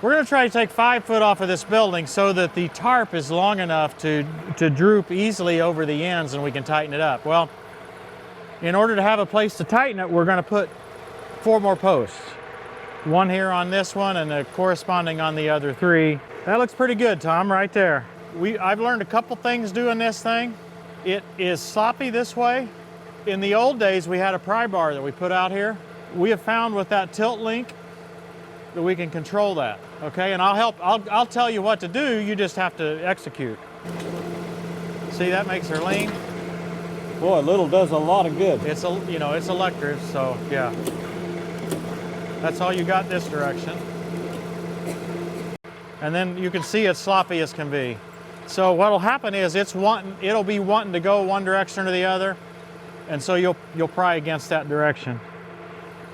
We're going to try to take 5 foot off of this building so that the tarp is long enough to droop easily over the ends and we can tighten it up. Well, in order to have a place to tighten it, we're going to put 4 more posts. 1 here on this one and a corresponding on the other 3. That looks pretty good, Tom, right there. I've learned a couple things doing this thing. It is sloppy this way. In the old days, we had a pry bar that we put out here. We have found with that tilt link that we can control that, okay? And I'll tell you what to do, you just have to execute. See, that makes her lean. Boy, little does a lot of good. It's, you know, it's electric, so yeah. That's all you got this direction. And then you can see it's sloppy as can be. So what'll happen is it'll be wanting to go one direction or the other, and so you'll pry against that direction.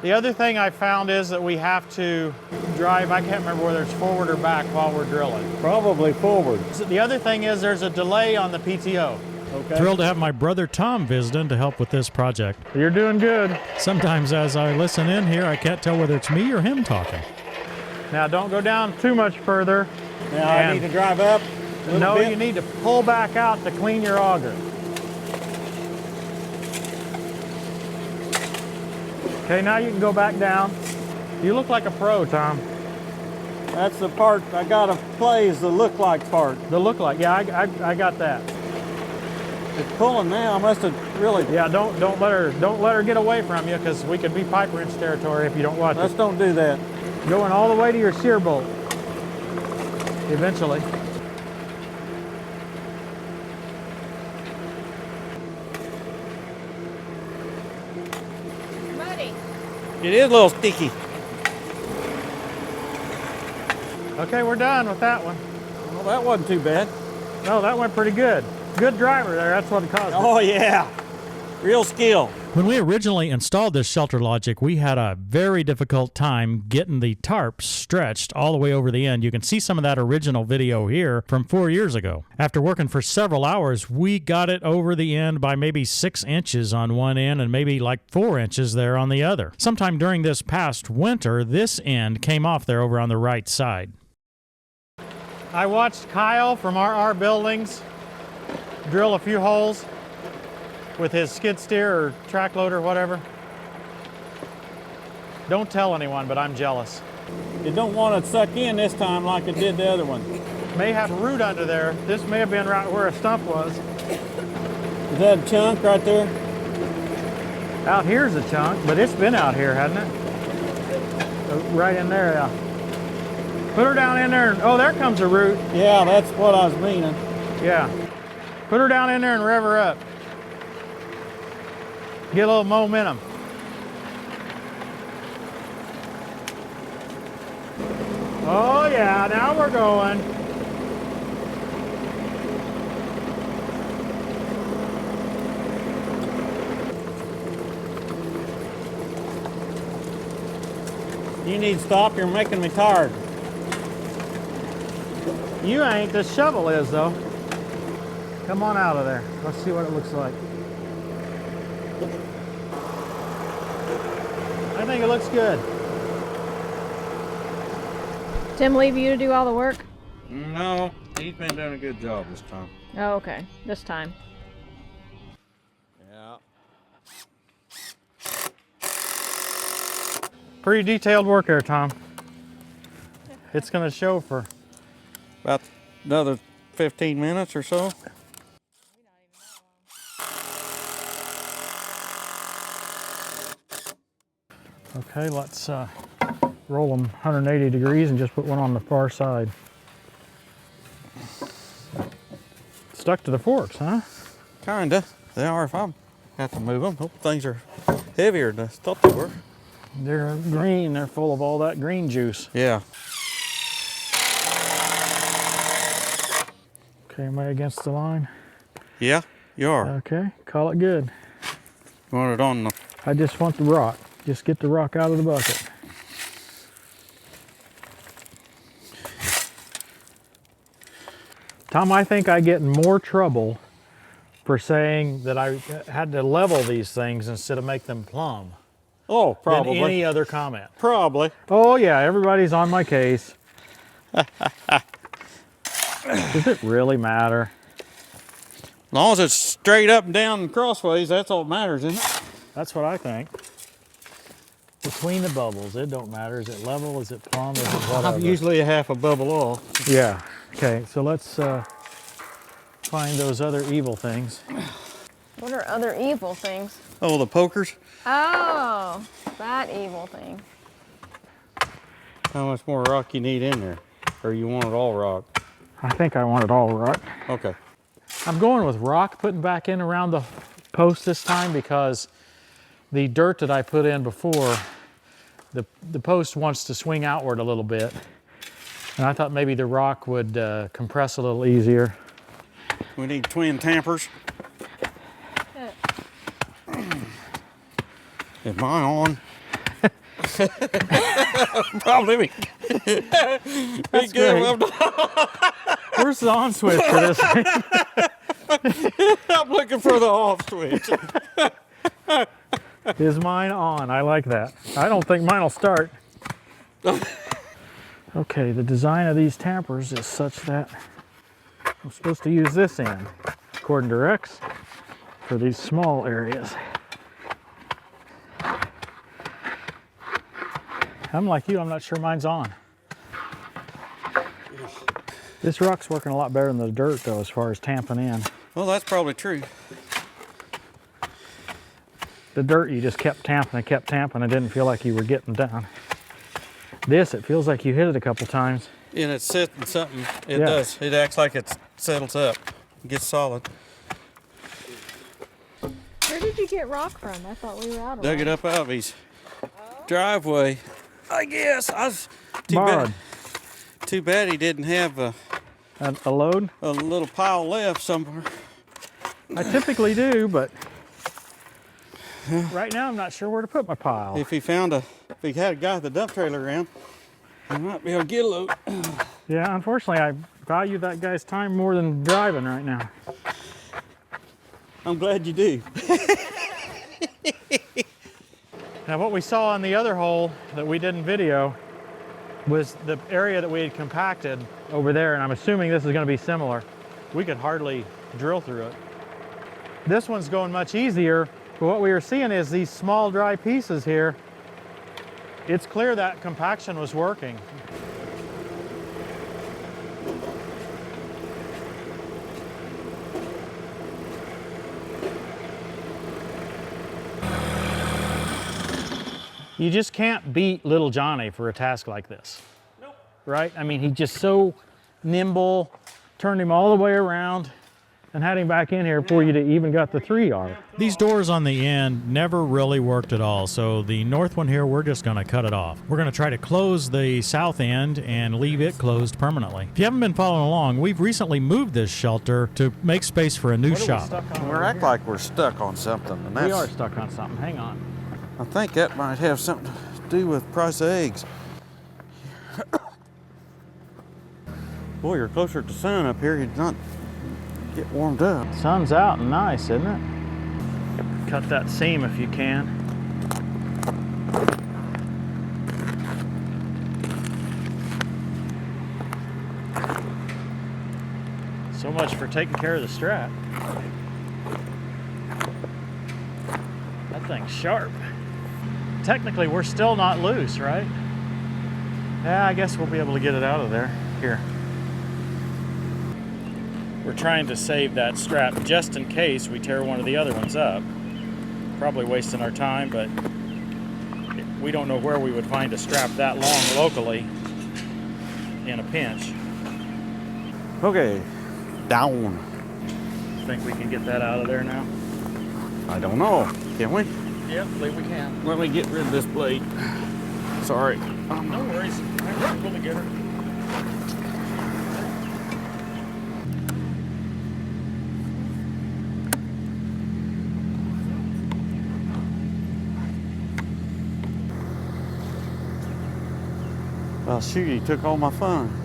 The other thing I found is that we have to drive, I can't remember whether it's forward or back while we're drilling. Probably forward. So the other thing is there's a delay on the PTO. Okay. Thrilled to have my brother Tom visiting to help with this project. You're doing good. Sometimes as I listen in here, I can't tell whether it's me or him talking. Now don't go down too much further. Now I need to drive up a little No, bit. you need to pull back out to clean your auger. Okay, now you can go back down. You look like a pro, Tom. That's the part I gotta play is the look like part. The look like, yeah, I got that. It's pulling now. I must have really. Yeah, don't let her get away from you because we could be pipe wrench territory if you don't watch Let's it. don't do that. Going all the way to your shear bolt. Eventually. Buddy. It is a little sticky. Okay, we're done with that one. Well, that wasn't too bad. No, that went pretty good. Good driver there, that's what it caused it. Oh yeah, real skill. When we originally installed this Shelterlogic, we had a very difficult time getting the tarp stretched all the way over the end. You can see some of that original video here from 4 years ago. After working for several hours, we got it over the end by maybe 6 inches on one end and maybe like 4 inches there on the other. Sometime during this past winter, this end came off there over on the right side. I watched Kyle from RR Buildings drill a few holes with his skid steer or track loader, whatever. Don't tell anyone, but I'm jealous. It don't want to suck in this time like it did the other one. May have a root under there. This may have been right where a stump was. Is that a chunk right there? Out here's a chunk, but it's been out here, hasn't it? Right in there, yeah. Put her down in there, and, oh, there comes a root. Yeah, that's what I was meaning. Yeah. Put her down in there and rev her up. Get a little momentum. Oh yeah, now we're going. You need to stop. You're making me tired. You ain't, the shovel is though. Come on out of there. Let's see what it looks like. I think it looks good. Tim leave you to do all the work? No, he's been doing a good job this time. Oh, okay. This time. Yeah. Pretty detailed work there, Tom. It's gonna show for About another 15 minutes or so. Okay, let's roll them 180 degrees and just put one on the far side. Stuck to the forks, huh? Kinda. They are if I have to move them. Hope things are heavier than I thought they were. They're green, they're full of all that green juice. Yeah. Okay, am I against the line? Yeah, you are. Okay, call it good. You want it on the... I just want the rock. Just get the rock out of the bucket. Tom, I think I get in more trouble for saying that I had to level these things instead of make them plumb Oh, probably. than any other comment. Probably. Oh yeah, everybody's on my case. Does it really matter? As long as it's straight up and down and crossways, that's all that matters, isn't it? That's what I think. Between the bubbles, it don't matter. Is it level? Is it plumb? Is it whatever? Usually a half a bubble off. Yeah. Okay, so let's find those other evil things. What are other evil things? Oh, the pokers. Oh, that evil thing. How much more rock you need in there? Or you want it all rock? I think I want it all rock. Okay. I'm going with rock, putting back in around the post this time because the dirt that I put in before, the post wants to swing outward a little bit. And I thought maybe the rock would compress a little easier. We need twin tampers. Is mine on? Probably. That's great. Where's the on switch for this thing? I'm looking for the off switch. Is mine on? I like that. I don't think mine will start. Okay, the design of these tampers is such that I'm supposed to use this end, according to Rex, for these small areas. I'm like you, I'm not sure mine's on. This rock's working a lot better than the dirt though, as far as tamping in. Well, that's probably true. The dirt, you just kept tamping and didn't feel like you were getting down. This, it feels like you hit it a couple times. And it's sitting something. It Yeah. does. It acts like it settles up, gets solid. Where did you get rock from? I thought we were out of Dug it up out of his driveway. I guess. Borrowed. Too bad he didn't have A load? a little pile left somewhere. I typically do, but right now I'm not sure where to put my pile. If he had a guy with a dump trailer around, he might be able to get a load. Yeah, unfortunately, I value that guy's time more than driving right now. I'm glad you do. Now what we saw on the other hole that we didn't video was the area that we had compacted over there, and I'm assuming this is going to be similar. We could hardly drill through it. This one's going much easier, but what we were seeing is these small dry pieces here. It's clear that compaction was working. You just can't beat little Johnny for a task like this. Nope. Right? I mean, he's just so nimble, turned him all the way around, and had him back in here before you even got the 3R. These doors on the end never really worked at all, so the north one here, we're just going to cut it off. We're going to try to close the south end and leave it closed permanently. If you haven't been following along, we've recently moved this shelter to make space for a new shop. We act like we're stuck on something, and We are stuck on something. Hang on. I think that might have something to do with price of eggs. Boy, you're closer to sun up here. You'd not get warmed up. Sun's out and nice, isn't it? Cut that seam if you can. So much for taking care of the strap. That thing's sharp. Technically, we're still not loose, right? Yeah, I guess we'll be able to get it out of there. Here. We're trying to save that strap just in case we tear one of the other ones up. Probably wasting our time, but we don't know where we would find a strap that long locally in a pinch. Okay, down. Think we can get that out of there now? I don't know. Can we? Yep, I believe we can. Let me get rid of this blade. Sorry. No worries. We'll get her. Well, shoot, he took all my fun.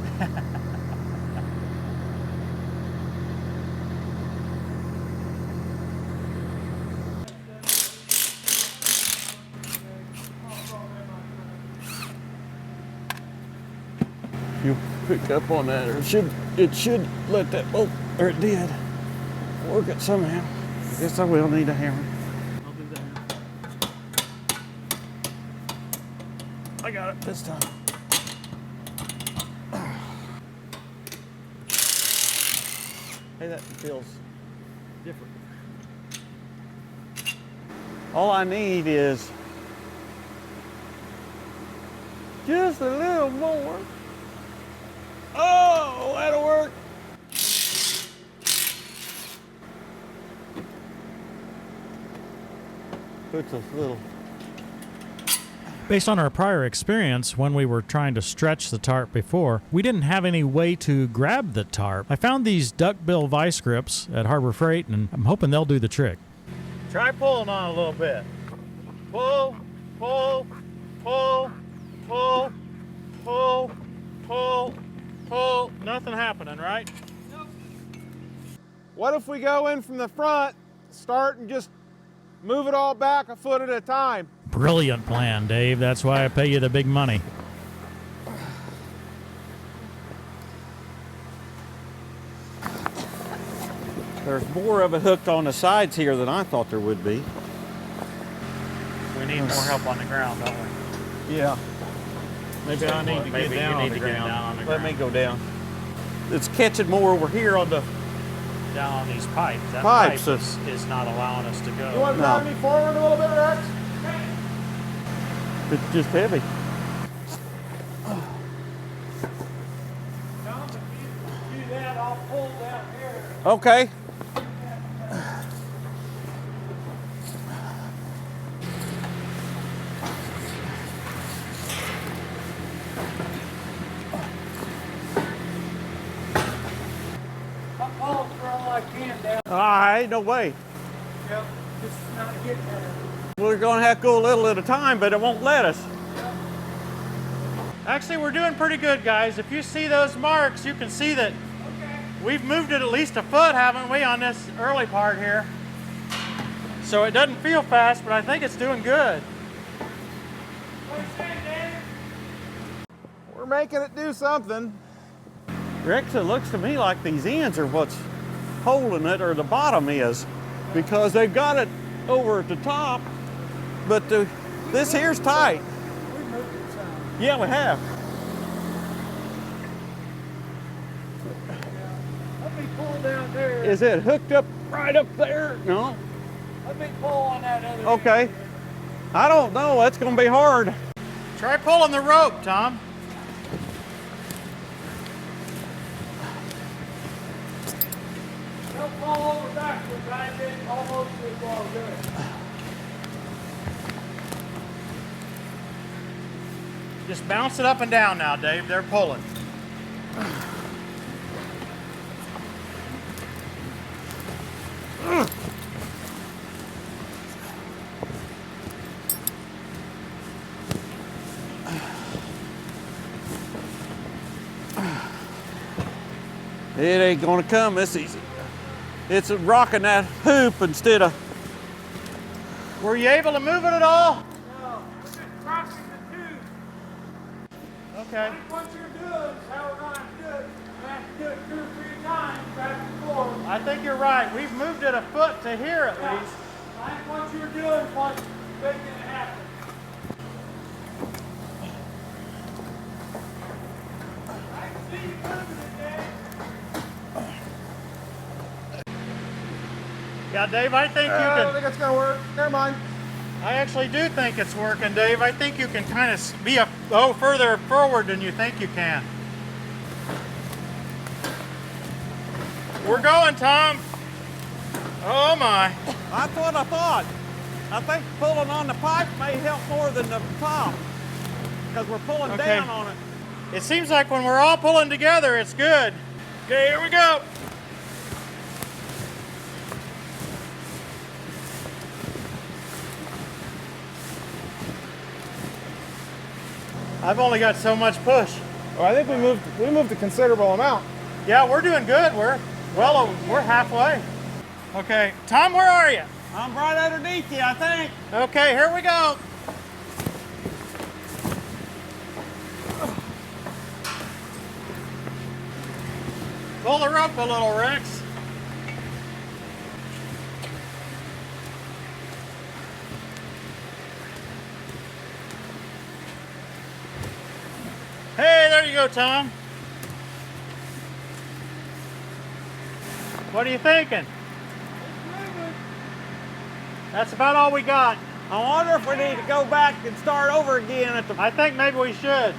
you'll pick up on that, or it should let that bolt, or it did. Work it somehow. I guess I will need a hammer. I'll do that. I got it this time. Hey, that feels different. All I need is just a little more. Oh, that'll work. Puts a little. Based on our prior experience when we were trying to stretch the tarp before, we didn't have any way to grab the tarp. I found these duckbill vice grips at Harbor Freight, and I'm hoping they'll do the trick. Try pulling on a little bit. Pull, pull, pull, pull, pull, pull, pull. Nothing happening, right? Nope. What if we go in from the front, start and just move it all back a foot at a time? Brilliant plan, Dave. That's why I pay you the big money. There's more of it hooked on the sides here than I thought there would be. We need more help on the ground, don't we? Yeah. Maybe I need to get down on the ground. Let me go down. It's catching more over here on the Down on these pipes. That Pipes. pipe is not allowing us to go. You want to drive me forward a little bit, Rex? It's just heavy. Tom, if you do that, I'll pull down here. Okay. I'll pull for all I can down. Ain't no way. Yep, just not getting there. We're gonna have to go a little at a time, but it won't let us. Actually, we're doing pretty good, guys. If you see those marks, you can see that we've moved it at least a foot, haven't we, on this early part here? So it doesn't feel fast, but I think it's doing good. What are you saying, Dave? We're making it do something. Rex, it looks to me like these ends are what's holding it, or the bottom is, because they've got it over at the top, but this here's tight. We moved it some. Yeah, we have. Let me pull down there. Is it hooked up right up there? No. Let me pull on that other end. Okay. I don't know. That's going to be hard. Try pulling the rope, Tom. Don't fall over backwards. I did almost as well good. Just bounce it up and down now, Dave. They're pulling. It ain't going to come this easy. It's rocking that hoop instead of. Were you able to move it at all? No, we're just crossing the tube. Okay. I think what you're doing is how we're going to do it. We have to do it 2 or 3 times back and forth. I think you're right. We've moved it a foot to here at least. I think what you're doing is what's making it happen. I can see you moving it, Dave. Yeah, Dave, I think you I don't can. think it's going to work. Never mind. I actually do think it's working, Dave. I think you can kind of be further forward than you think you can. We're going, Tom. Oh my. That's what I thought. I think pulling on the pipe may help more than the top, because we're pulling Okay. down on it. It seems like when we're all pulling together, it's good. Okay, here we go. I've only got so much push. Well, I think we moved a considerable amount. Yeah, we're doing good. We're halfway. Okay, Tom, where are you? I'm right underneath you, I think. Okay, here we go. Pull the rope a little, Rex. Hey, there you go, Tom. What are you thinking? That's about all we got. I wonder if we need to go back and start over again at the... I think maybe we should.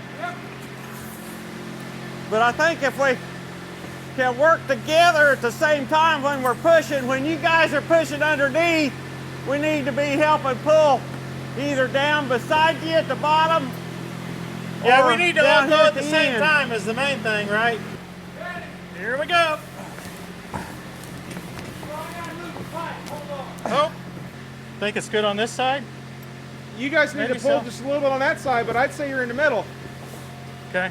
But I think if we can work together at the same time when we're pushing, when you guys are pushing underneath, we need to be helping pull either down beside you at the bottom. Yeah, or we need to down let here go at the same end. time is the main thing, right? Here we go. Oh, think it's good on this side? You guys need Maybe to pull so. just a little bit on that side, but I'd say you're in the middle. Okay.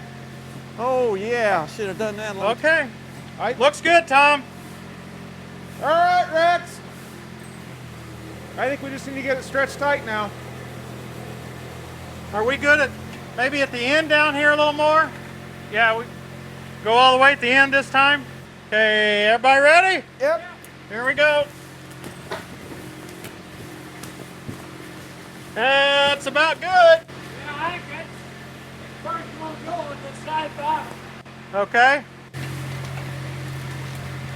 Oh yeah, should have done that. Okay. I, Looks good, Tom. all right, Rex. I think we just need to get it stretched tight now. Are we good at maybe at the end down here a little more? Yeah, we go all the way at the end this time. Okay, everybody ready? Yep. Here we go. That's about good. Yeah, I think that's the first one going to the side bottom. Okay.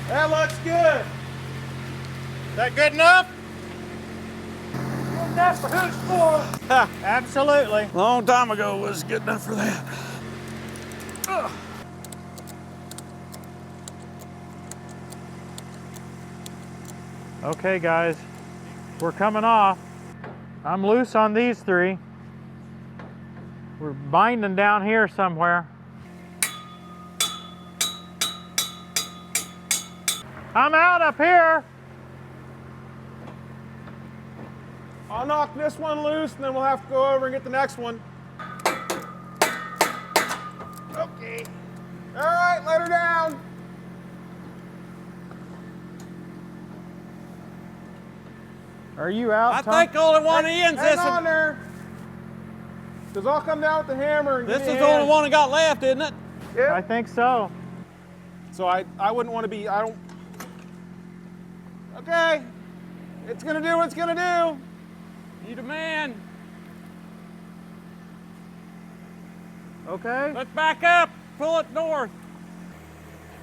That looks good. Is that good enough? Good enough for who's for. Absolutely. Long time ago was good enough for that. Okay, guys, we're coming off. I'm loose on these three. We're binding down here somewhere. I'm out up here. I'll knock this one loose, and then we'll have to go over and get the next one. Okay. All right, let her down. Are you out, I Tom? think only one ends. Hang on there. Because I'll come down with the hammer and This give is you the a only hand. one that got left, isn't it? Yep. I think so. So I wouldn't want to be, I don't. Okay. It's going to do what it's going to do. You the man. Okay. Let's back up. Pull it north.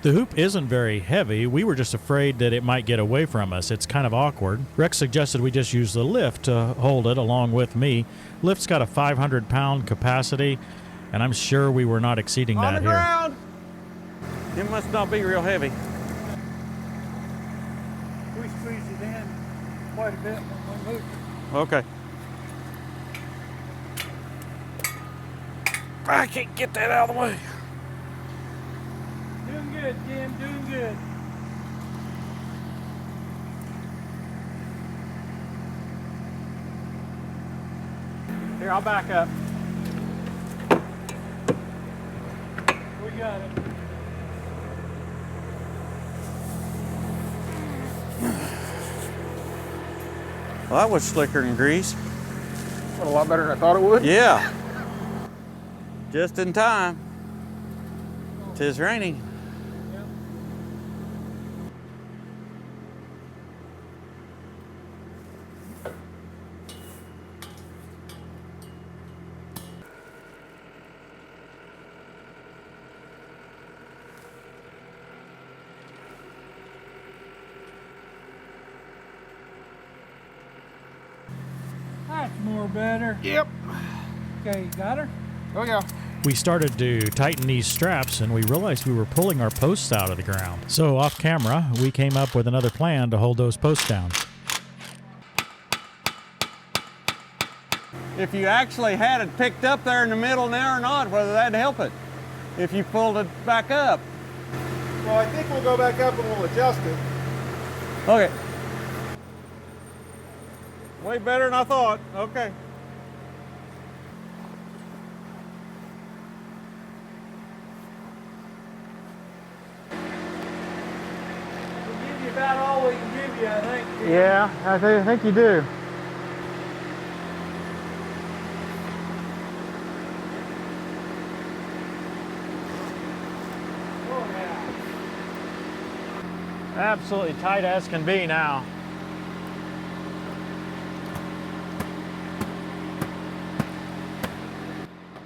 The hoop isn't very heavy. We were just afraid that it might get away from us. It's kind of awkward. Rex suggested we just use the lift to hold it along with me. Lift's got a 500-pound capacity, and I'm sure we were not exceeding On that the here. ground. It must not be real heavy. We squeezed it in quite a bit when we moved it. Okay. I can't get that out of the way. Doing good, Jim, doing good. Here, I'll back up. We got it. Well, that was slicker than grease. Went a lot better than I thought it would. Yeah. Just in time. 'Tis raining. That's more better. Yep. Okay, you got her? Oh, yeah. We started to tighten these straps, and we realized we were pulling our posts out of the ground. So off camera, we came up with another plan to hold those posts down. If you actually had it picked up there in the middle now or not, whether that'd help it. If you pulled it back up. Well, I think we'll go back up and we'll adjust it. Okay. Way better than I thought. Okay. We'll give you about all we can give you, I think. Jim. Yeah, I think you do. Oh, yeah. Absolutely tight as can be now.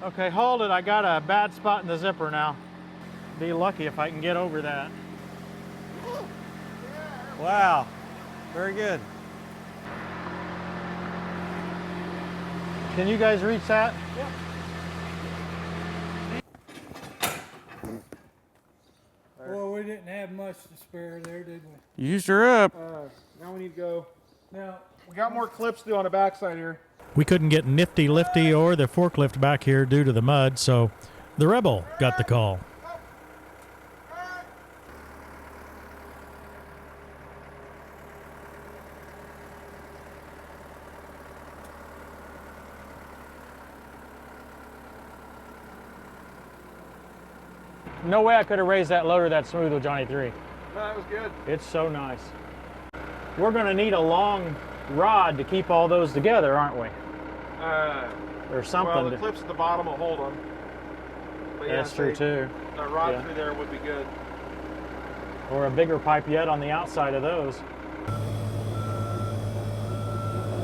Okay, hold it. I got a bad spot in the zipper now. Be lucky if I can get over that. Wow, very good. Can you guys reach that? Well, we didn't have much to spare there, did we? Used her up. Now we need to go. Now, we got more clips to do on the backside here. We couldn't get Nifty Lifty or the forklift back here due to the mud, so the Rebel got the call. No way I could have raised that loader that smooth with Johnny 3. No, that was good. It's so nice. We're gonna need a long rod to keep all those together, aren't we? Or something. Well, the clips at the bottom will hold them. But yeah, That's true too. A rod Yeah. through there would be good. Or a bigger pipe yet on the outside of those.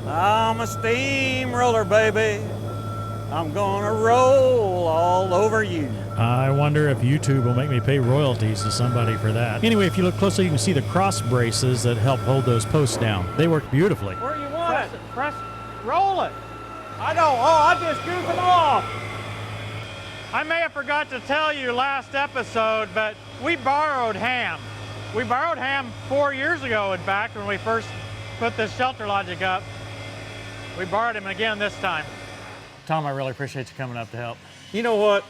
I'm a steamroller, baby. I'm gonna roll all over you. I wonder if YouTube will make me pay royalties to somebody for that. Anyway, if you look closely, you can see the cross braces that help hold those posts down. They work beautifully. Where you want it? Press, roll it. I don't. Oh, I just goofing off. I may have forgot to tell you last episode, but we borrowed Ham. We borrowed Ham 4 years ago, in fact, when we first put this Shelterlogic up. We borrowed him again this time. Tom, I really appreciate you coming up to help. You know what?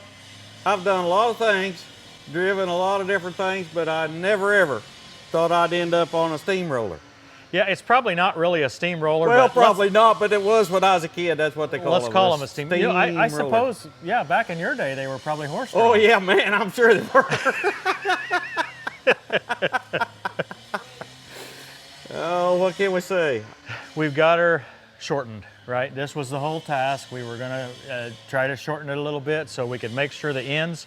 I've done a lot of things, driven a lot of different things, but I never ever thought I'd end up on a steamroller. Yeah, it's probably not really a steamroller. Well, but probably not, but it was when I was a kid. That's what they call them. let's call them a steam. You know, I steamroller. suppose, yeah, back in your day, they were probably horse Oh, drawn. yeah, man, I'm sure they were. Oh, what can we say? We've got her shortened, right? This was the whole task. We were gonna try to shorten it a little bit so we could make sure the ends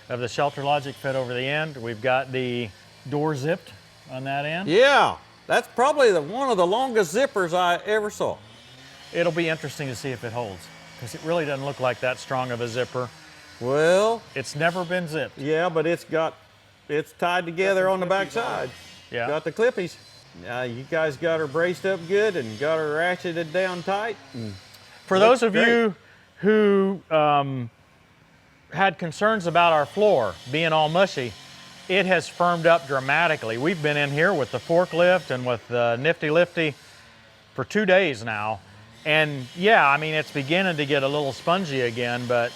of the Shelterlogic fit over the end. We've got the door zipped on that end. Yeah, that's probably one of the longest zippers I ever saw. It'll be interesting to see if it holds, because it really doesn't look like that strong of a zipper. Well, It's never been zipped. yeah, but it's tied together on the back side. Yeah. Got the clippies. You guys got her braced up good and got her ratcheted down tight. For Looks those of great. you who had concerns about our floor being all mushy, it has firmed up dramatically. We've been in here with the forklift and with the Nifty Lifty for 2 days now. And yeah, I mean, it's beginning to get a little spongy again, but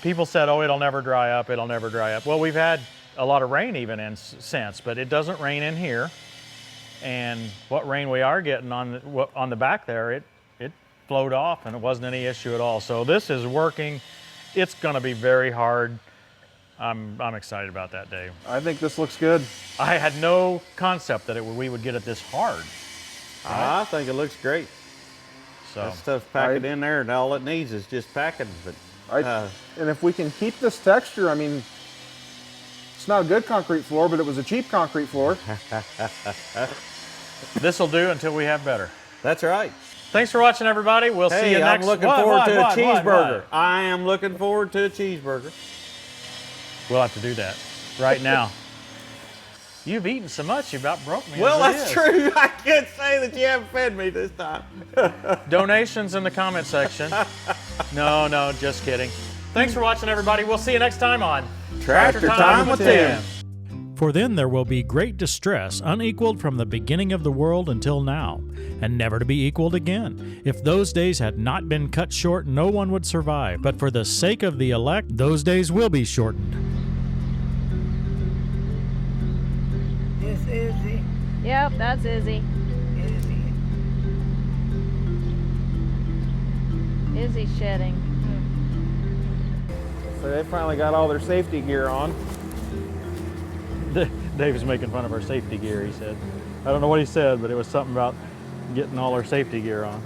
people said, oh, it'll never dry up, it'll never dry up. Well, we've had a lot of rain even since, but it doesn't rain in here. And what rain we are getting on the back there, it flowed off and it wasn't any issue at all. So this is working. It's gonna be very hard. I'm excited about that, Dave. I think this looks good. I had no concept that we would get it this hard. I think it looks great. So That stuff's packed in there, and all it needs is just packing. But And if we can keep this texture, I mean, it's not a good concrete floor, but it was a cheap concrete floor. this will do until we have better. that's right. Thanks for watching, everybody. We'll see you Hey, next. I'm looking forward to a cheeseburger. I am looking forward to a cheeseburger. We'll have to do that right now. You've eaten so much, you about broke me. Well, as it that's is. true. I can't say that you haven't fed me this time. Donations in the comment section. No, just kidding. Thanks for watching, everybody. We'll see you next time on Tractor Time with Tim. For then there will be great distress, unequaled from the beginning of the world until now, and never to be equaled again. If those days had not been cut short, no one would survive. But for the sake of the elect, those days will be shortened. This is the Yep, that's Izzy. Izzy's shedding. So they finally got all their safety gear on. Dave was making fun of our safety gear, he said. I don't know what he said, but it was something about getting all our safety gear on.